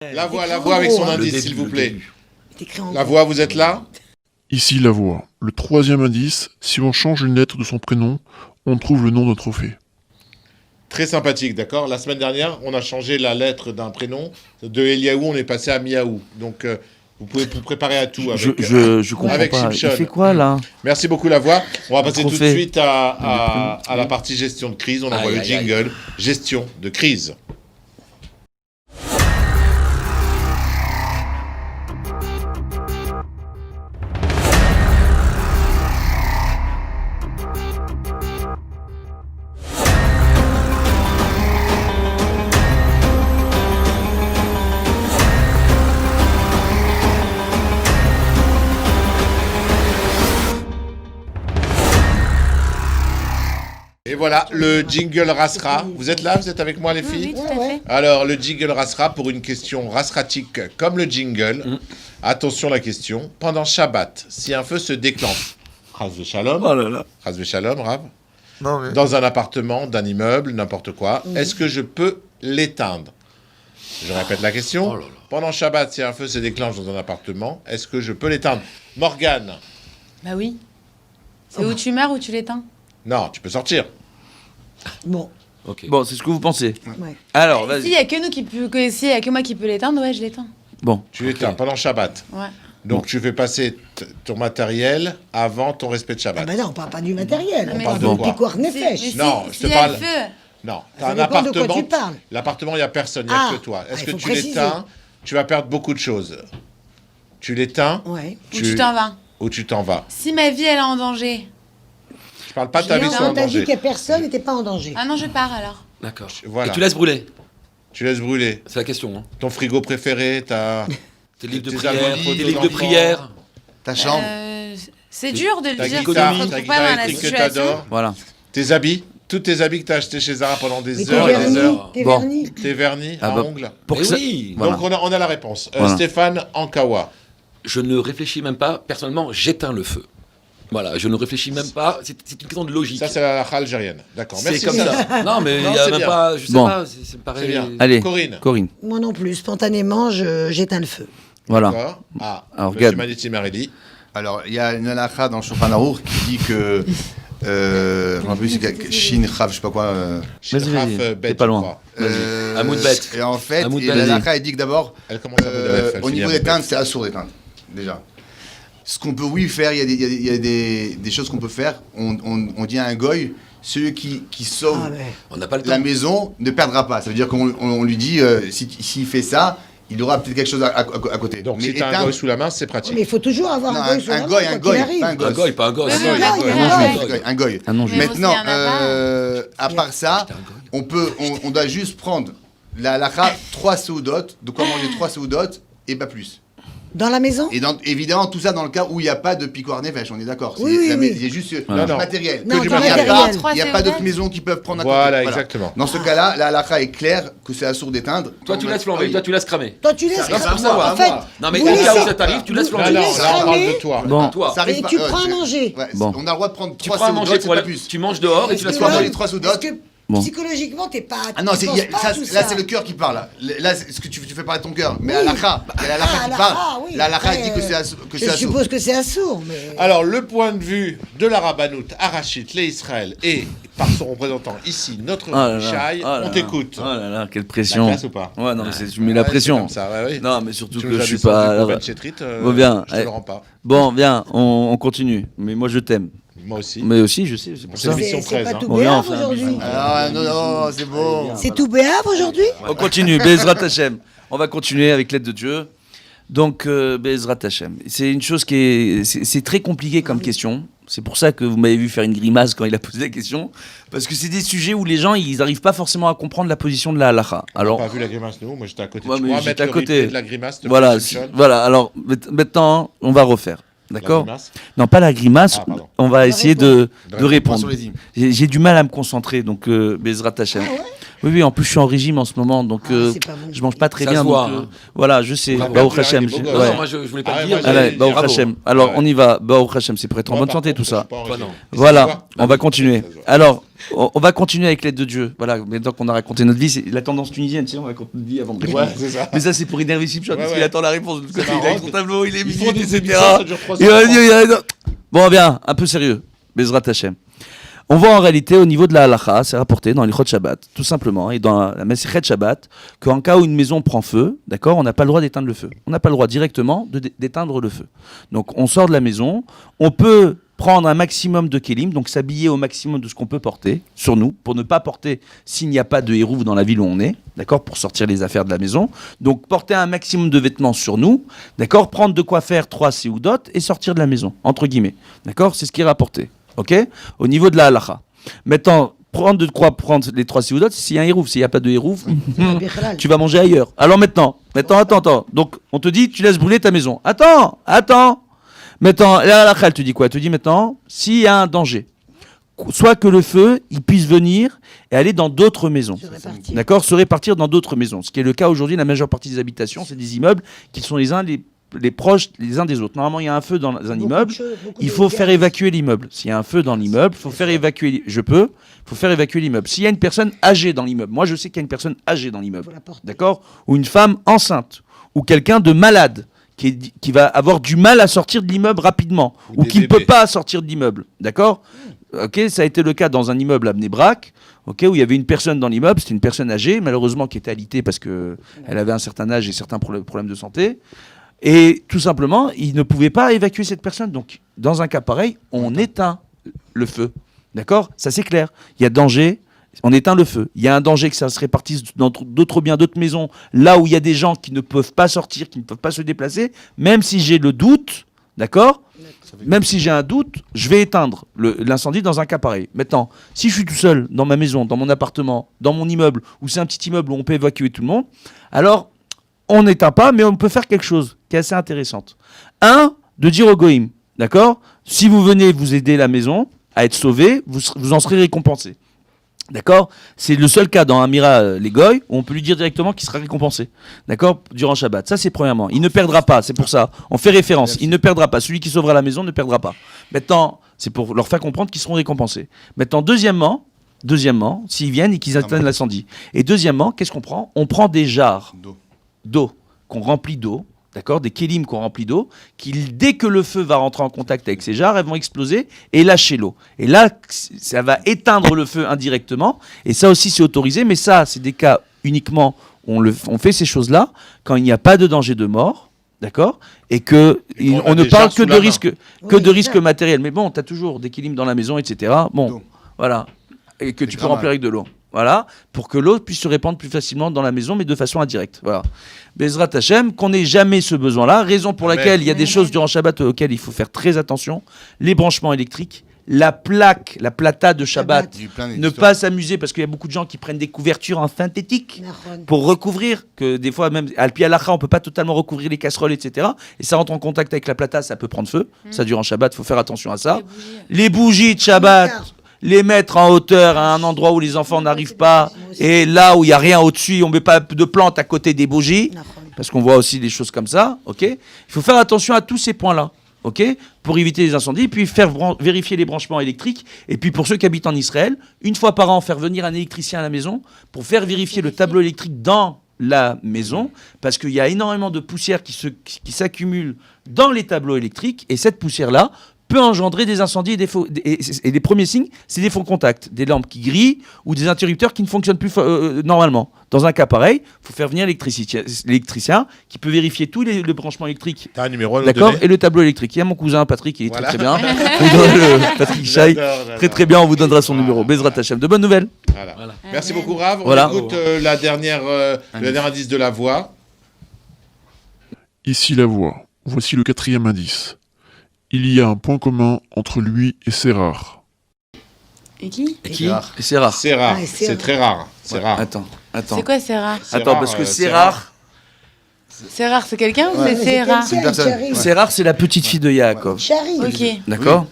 La voix avec son indice, s'il vous plaît. La voix, vous êtes là? Ici la voix. Le troisième indice, si on change une lettre de son prénom, on trouve le nom d'un trophée. Très sympathique, d'accord. La semaine dernière, on a changé la lettre d'un prénom. De Eliaou, on est passé à Miaou. Donc, vous pouvez vous préparer à tout avec, Je comprends avec pas. Shimshon. Il fait quoi là? Merci beaucoup, la voix. On va passer tout de trophée. suite à la partie gestion de crise. On envoie le jingle. Gestion de crise. Et voilà, le jingle Rasra. Vous êtes là? Vous êtes avec moi, les filles? Oui, tout à fait. Alors, le jingle Rasra pour une question rasratique comme le jingle. Attention la question. Pendant Shabbat, si un feu se déclenche, Chas v'shalom, Oh là là. Chas v'shalom, Rav, Non, mais... dans un appartement, d'un immeuble, n'importe quoi, est-ce que je peux l'éteindre? Je répète la question. Pendant Shabbat, si un feu se déclenche dans un appartement, est-ce que je peux l'éteindre? Morgane? Bah oui. C'est où tu meurs ou tu l'éteins? Non, tu peux sortir. Bon, Bon, c'est ce que vous pensez. ouais. Alors, S'il vas-y. y a que nous qui peut, s'il y a que moi qui peux l'éteindre, ouais, je l'éteins. Bon. Tu l'éteins pendant Shabbat. Ouais. Donc tu fais passer ton matériel avant ton respect de Ah Shabbat. ben non, on parle pas du matériel, on mais parle de de quoi? piquoir Mais nefesh. si- Non, je te s'il y a parle- le feu. Non, tu Ça as un dépend de quoi appartement. tu parles. L'appartement, il n'y a personne, il n'y a Ah, que toi. Est-ce il que faut tu préciser. l'éteins? Tu vas perdre beaucoup de choses. Tu l'éteins Ouais. Ou tu t'en vas. ou tu t'en vas. Si ma vie, elle est en danger. Je parle pas de ta vie soit en On t'a dit danger. que personne n'était pas en danger. Ah non, je pars alors. D'accord. Voilà. Et tu laisses brûler. Tu laisses brûler. C'est la question. Hein. Ton frigo préféré, Tes livres de Tes prière, abonnés, tes tes livres de enfants. prière. Ta chambre. C'est dur de le ta dire. guitare, On se ta retrouve pas guitare dans la électrique que situation. t'adores, Voilà. tes habits, tous tes habits que t'as achetés chez Zara pendant Mais des t'es heures et des vernis, heures. t'es Bon. vernis. Tes vernis Ah à bah, ongles. Pour Mais que ça- oui. Voilà. Donc on a la réponse. Voilà. Stéphane Ankawa. Je ne réfléchis même pas. Personnellement, j'éteins le feu. Voilà, je ne réfléchis même pas. C'est une question de logique. Ça, c'est la halakha algérienne. D'accord. C'est Merci. comme ça. Non, mais il Non, n'y a c'est même bien. pas. Je sais Bon. pas. Ça me paraît. C'est bien. Allez, Corinne. Corinne. Moi non plus, spontanément, j'éteins le feu. Voilà. D'accord. Ah, Alors, Monsieur regarde. Maniti Marelli. Alors, il y a une halakha dans le Shulchan Aruch qui dit que. Je me rappelle plus, c'est Shin Chav, je sais pas quoi. Vas-y, vas-y. Bet, T'es pas je loin. crois. Hamoud Bet. Et en fait, Hamoud et Bet. la halakha, elle dit que d'abord, Elle commence à Moudalef, elle au finit niveau à d'éteindre, Moudalef. c'est assourd d'éteindre, déjà. Ce qu'on peut, oui, faire, il y a des choses qu'on peut faire. On dit à un goy, celui qui sauve Ah ouais. On n'a pas le temps. la maison ne perdra pas. Ça veut dire qu'on lui dit, s'il fait ça, il aura peut-être quelque chose à côté. Donc, Mais si tu as un éteindre- goy sous la main, c'est pratique. Mais il faut toujours avoir Non, un goy sur la main, goy, quoi un qu'il goy, arrive. pas un Un gosse. goy, pas un gosse. Oui, Un oui, goy, oui, un oui. goy. Un goy. Ah non, je Mais Maintenant, aussi, il y en a pas. à part ça, on doit juste prendre la halakha, 3 seudotes, de quoi manger 3 seudotes et pas plus. Dans la maison? Et évidemment, tout ça dans le cas où il n'y a pas de piquoir nefesh, on est d'accord. Oui, oui, oui. Il y a juste Non, non. du matériel. Non, du du matériel. matériel. Il n'y a pas d'autres maisons qui peuvent prendre à côté. Voilà, exactement. Dans ce cas-là, la halakha est claire que c'est assourd d'éteindre. Toi, tu laisses flamber. Toi, tu laisses cramer. Toi, tu laisses. Ça reste cramer. pour savoir, En fait, moi. Non, mais vous au cas où laissez- ça t'arrive, tu laisses Non, flamber. non, laisses là, on parle cramer. de toi. Bon. À toi. Ça arrive Et pas- tu prends à manger. Ouais, Bon. On a le droit de prendre Tu 3 prends à manger seudotes, c'est pour pas la- plus. Tu manges dehors et tu Parce laisses que là, flamber. 3 parce seudotes. que Bon. psychologiquement, t'es pas. Ah non, tu penses pas à tout là ça. c'est le cœur qui parle. Là, c'est ce que tu fais parler de ton cœur. Mais à Oui. l'alakha, il y a l'alakha qui halakha, parle. oui. L'alakha Après, dit que c'est Je assourd. suppose que c'est assourd, mais. Alors, le point de vue de la Rabbanout Arachit, les Israël, et par son représentant ici, notre Oh là là. Shai, Oh là on là. t'écoute. Oh là là, quelle La pression. classe ou pas? Ouais, non, mais tu mets la Ouais, pression. c'est comme ça, ouais, ouais. Non, mais surtout Tu que nous je as suis descendu pas. pour Ben Chetrit, Bon, bien. je te le rends pas. Bon, bien, on continue. Mais moi, je t'aime. Moi aussi. Mais aussi, je sais, c'est pour C'est ça. l'émission C'est 13. pas hein. tout On vient béave enfin, aujourd'hui. Ah non, non, c'est bon. C'est tout béave aujourd'hui? On continue, Bezrat Hashem. On va continuer avec l'aide de Dieu. Donc, Bezrat Hashem. C'est une chose qui est. C'est très compliqué comme question. C'est pour ça que vous m'avez vu faire une grimace quand il a posé la question. Parce que c'est des sujets où les gens, ils n'arrivent pas forcément à comprendre la position de la halakha. On Alors, n'a pas vu la grimace, nous. Moi, j'étais à côté. Ouais, Tu mais pourras j'étais mettre à le côté. replay de la grimace, s'il te plaît, voilà, Shimshon. voilà. Alors, maintenant, on va refaire. D'accord? La grimace. Non, pas la grimace. Ah, pardon. On va essayer de Répondre répondre. sur les dîmes. J'ai du mal à me concentrer, donc Bezrat Hashem. Oui, oui, en plus je suis en régime en ce moment, donc c'est pas bon. je mange pas très Ça bien. se voit, Donc, hein. voilà, je sais. Bravo. Baruch Hashem. Il est beau gosse. Non, Ouais. non, moi je voulais pas Ah, le moi, dire. j'ai- Allez, Baruch Bravo. Hashem. Alors Ouais. on y va. Baruch Hashem, c'est pour être en Moi, bonne par santé, contre, tout je suis ça. pas en Toi, régime. non. Et ça Voilà, se voit. on va continuer. Ça se voit. Alors, on va continuer avec l'aide de Dieu. Voilà, maintenant qu'on a raconté notre vie, c'est la tendance tunisienne, tu sais, on raconte notre vie avant de répondre. Ouais, c'est ça. Mais ça, c'est pour énerver Simpson, parce Ouais, qu'il ouais. attend la réponse de l'autre côté. C'est Il est avec marrant. son tableau, il est Ils font minute, des etc. émissions, ça dure 3 Il va heures. dire, bon, bien, un peu sérieux. Bezrat Hashem. On voit en réalité au niveau de la halakha, c'est rapporté dans l'Ichot Shabbat, tout simplement, et dans la Masechet Shabbat, qu'en cas où une maison prend feu, d'accord, on n'a pas le droit d'éteindre le feu. On n'a pas le droit directement d'éteindre le feu. Donc on sort de la maison, on peut prendre un maximum de kélim, donc s'habiller au maximum de ce qu'on peut porter sur nous, pour ne pas porter s'il n'y a pas de hérouf dans la ville où on est, d'accord, pour sortir les affaires de la maison. Donc porter un maximum de vêtements sur nous, d'accord, prendre de quoi faire 3 séoudot et sortir de la maison, entre guillemets, d'accord, c'est ce qui est rapporté. Ok, au niveau de la halakha. Maintenant, prendre de quoi prendre les 3 séoudot, s'il y a un hérouf, s'il n'y a pas de hérouf, tu vas manger ailleurs. Alors maintenant, attends. Donc, on te dit, tu laisses brûler ta maison. Attends. Maintenant, la halakha, elle te dit quoi? Elle te dit maintenant, s'il y a un danger, soit que le feu, il puisse venir et aller dans d'autres maisons. D'accord, se répartir dans d'autres maisons. Ce qui est le cas aujourd'hui, la majeure partie des habitations, c'est des immeubles qui sont les proches les uns des autres. Normalement, il y a un feu dans un immeuble, il faut faire évacuer l'immeuble. S'il y a un feu dans l'immeuble, il faut faire évacuer. Faut faire évacuer l'immeuble. S'il y a une personne âgée dans l'immeuble, moi je sais qu'il y a une personne âgée dans l'immeuble, d'accord, ou une femme enceinte, ou quelqu'un de malade qui va avoir du mal à sortir de l'immeuble rapidement, Ou ou des qui ne peut bébés. pas sortir de l'immeuble, d'accord. Ok, ça a été le cas dans un immeuble à Bnei-Brak, ok, où il y avait une personne dans l'immeuble, c'était une personne âgée, malheureusement qui était alitée parce qu'elle avait un certain âge et certains problèmes de santé. Et tout simplement, il ne pouvait pas évacuer cette personne. Donc, dans un cas pareil, on éteint le feu. D'accord? Ça, c'est clair. Il y a danger, on éteint le feu. Il y a un danger que ça se répartisse dans d'autres biens, d'autres maisons, là où il y a des gens qui ne peuvent pas sortir, qui ne peuvent pas se déplacer. Même si j'ai le doute, d'accord? Même si j'ai un doute, je vais éteindre l'incendie dans un cas pareil. Maintenant, si je suis tout seul dans ma maison, dans mon appartement, dans mon immeuble, ou c'est un petit immeuble où on peut évacuer tout le monde, alors on n'éteint pas, mais on peut faire quelque chose qui est assez intéressante. De dire au goïm, d'accord, si vous venez vous aider la maison à être sauvé, vous en serez récompensé. D'accord? C'est le seul cas dans Amira les Goy où on peut lui dire directement qu'il sera récompensé. D'accord? Durant Shabbat. Ça, c'est premièrement. Il ne perdra pas, c'est pour ça. On fait référence. Il ne perdra pas. Celui qui sauvera la maison ne perdra pas. Maintenant, c'est pour leur faire comprendre qu'ils seront récompensés. Maintenant, deuxièmement, s'ils viennent et qu'ils atteignent l'incendie. Et deuxièmement, qu'est-ce qu'on prend? On prend des jarres d'eau qu'on remplit d'eau, d'accord, des kélim qu'on remplit d'eau, qui dès que le feu va rentrer en contact avec ces jarres, elles vont exploser et lâcher l'eau. Et là, ça va éteindre le feu indirectement. Et ça aussi, c'est autorisé, mais ça, c'est des cas uniquement où on fait ces choses-là quand il n'y a pas de danger de mort, d'accord, et que Et qu'on a on ne des parle jarres que sous de la risques, Oui, de risques exact. matériels. Mais bon, tu as toujours des kélim dans la maison, etc. Bon, D'eau. voilà, et que tu peux grave. remplir avec de l'eau. Voilà, pour que l'eau puisse se répandre plus facilement dans la maison, mais de façon indirecte. Voilà. Bezrat Hashem, qu'on n'ait jamais ce besoin-là, raison pour Amen. laquelle il y a des choses durant Shabbat auxquelles il faut faire très attention, les branchements électriques, la plaque, la plata de Shabbat, Il y a eu plein ne d'histoires. pas s'amuser, parce qu'il y a beaucoup de gens qui prennent des couvertures en synthétique pour recouvrir, que des fois même, al pi halakha, on peut pas totalement recouvrir les casseroles, etc. Et ça rentre en contact avec la plata, ça peut prendre feu. Ça, durant Shabbat, il faut faire attention à ça. Les bougies de Shabbat, les mettre en hauteur à un endroit où les enfants n'arrivent pas, et là où il n'y a rien au-dessus, on ne met pas de plantes à côté des bougies, parce qu'on voit aussi des choses comme ça, ok. Il faut faire attention à tous ces points-là, ok, pour éviter les incendies, puis faire vérifier les branchements électriques, et puis pour ceux qui habitent en Israël, une fois par an, faire venir un électricien à la maison pour faire vérifier le tableau électrique dans la maison, parce qu'il y a énormément de poussière qui s'accumule dans les tableaux électriques, et cette poussière-là peut engendrer des incendies et les premiers signes, c'est des faux contacts, des lampes qui grillent ou des interrupteurs qui ne fonctionnent plus normalement. Dans un cas pareil, il faut faire venir l'électricien qui peut vérifier tous les branchements électriques. T'as un numéro à nous D'accord, donner et le tableau électrique. Il y a mon cousin Patrick, il est Voilà. très bien. Vous donnerez Patrick Chaï. J'adore. Très bien, on vous donnera son numéro. Bezrat Hashem. De bonnes nouvelles. Voilà. Voilà. Merci beaucoup, Rav. On Voilà. écoute le dernier indice de la voix. Ici la voix. Voici le 4e indice. Il y a un point commun entre lui et Sérar. Et qui? Et qui? Et c'est rare. C'est rare. Ah, c'est C'est rare. très rare. C'est rare. Attends. C'est quoi, c'est rare? C'est Attends, rare, parce que c'est c'est rare. rare. C'est rare, c'est quelqu'un ou Ouais. c'est rare? C'est une personne. Charlie. C'est rare, c'est la petite fille de Yaakov. Charlie. Ok. D'accord.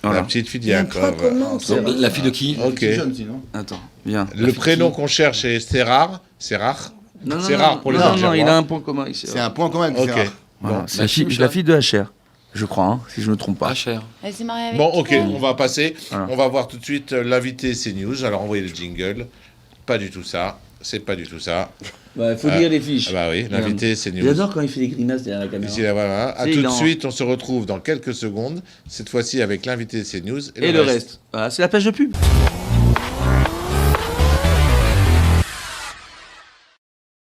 Voilà. La petite fille Il y a un d'Yaakov. point commun entre Donc, la fille de qui Ok. C'est jeune, sinon. Attends, viens. Le prénom qu'on cherche, c'est rare. C'est rare. Non, C'est rare pour les Non, Algérois. il a un point commun ici. C'est un point commun avec Ok. Gérard. Voilà, Bon. c'est la fille de HR, je crois, hein, si je ne me trompe pas. Pas cher. Elle s'est mariée avec Bon, qui, ok, elle on va passer. Voilà. On va voir tout de suite l'invité CNews. Alors, envoyez le jingle. Pas du tout ça. C'est pas du tout ça. Il faut lire les fiches. Ah bah oui, l'invité CNews. J'adore quand il fait des grimaces derrière la caméra. Ici, là, voilà. À C'est tout de hilarant. suite, on se retrouve dans quelques secondes. Cette fois-ci avec l'invité CNews Et le reste. Voilà, c'est la page de pub.